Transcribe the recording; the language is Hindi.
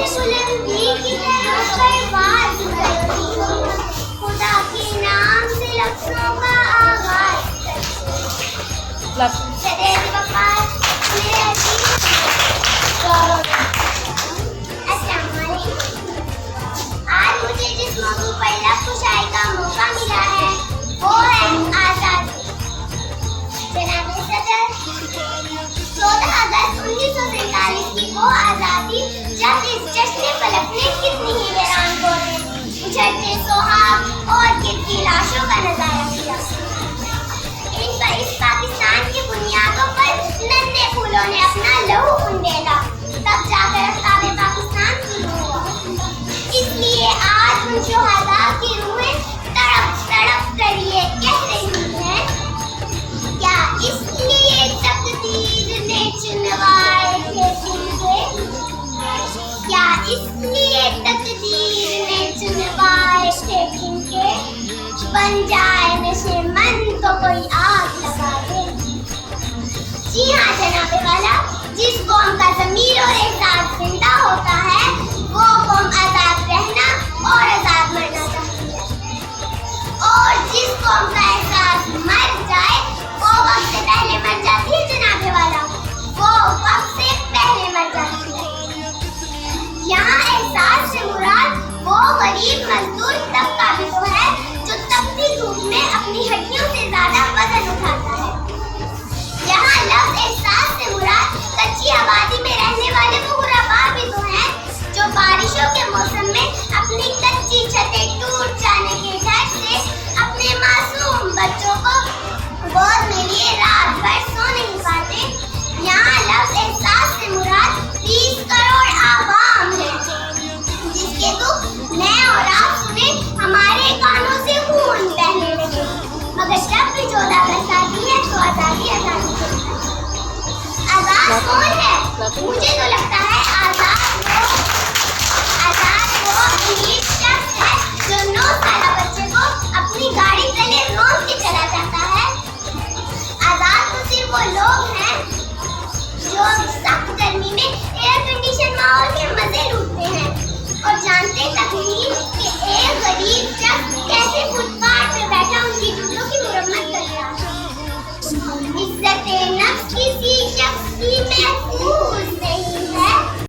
से बुलंदी की तरफ परवाज़ करती हूँ, खुदा के नाम से लफ्ज़ों का आगाज़ सदैव वफ़ार मेरे अज़ीज़। अस्सलाम वालेकुम। आज मुझे जिस मौजू पर लफ्ज़ कुशाई का मौका मिला है वो है आज़ादी। जनाब सदर, 14 अगस्त 1947 की वो आज़ादी जब इस जश्न फलक ने कितनी ही हैरान को उछलते सुहाग और गिरती लाशों का नजारा किया। इस पाकिस्तान की बुनियादों पर नन्हे फूलों ने अपना लहू उंडेला, तब जाकर अफ्ताब पाकिस्तान शुरू हुआ। इसलिए आज उन शुहदा की रूहें तड़प तड़प कर ये कह रही हैं, क्या इसलिए तकदीर ने चुनवाए थे जिनके, क्या इसलिए तकदीर ने चुनवाए थे जिनके, बन जाए नशे मन तो कोई आग लगा दे। जी हाँ जनाबे वाला, जिस कौम का ज़मीर और एहसास जिंदा होता है वो कौम आज़ाद रहना और आज़ाद मरना चाहती है, और जिस कौम का एहसास मर जाए वो वक्त से पहले मर जाती है जनाबे वाला, वो वक्त से पहले मर जाती है। यहाँ एहसास से मुराद वो गरीब मजदूर तबका भी तो है जो तपती धूप में अपनी हड्डियों से ज्यादा वजन उठाता है। यहाँ लफ्ज़ एहसास से मुराद कच्ची आबादी में रहने वाले वो गुरबा भी तो हैं जो बारिशों के मौसम में अपनी कच्ची छतें टूट जाने के डर से अपने मासूम बच्चों को गोद में लिए रात भर सो नहीं पाते। यहाँ लफ्ज़ एहसास से मुराद 30 करोड़ आवाम है जिसके दुख मैं और आप सुने हमारे कानों से खून बहने लगे। मगर जब भी 14 अगस्त आती है तो आज़ादी आज़ादी होती है। आज़ाद कौन है? मुझे तो लगता है आज़ाद वो अमीर शख्स है जो 9 साल बच्चे को अपनी गाड़ी तले रोक के चला जाता है। आज़ाद तो सिर्फ वो लोग हैं जो सख्त गर्मी में एयर कंडीशन माहौल के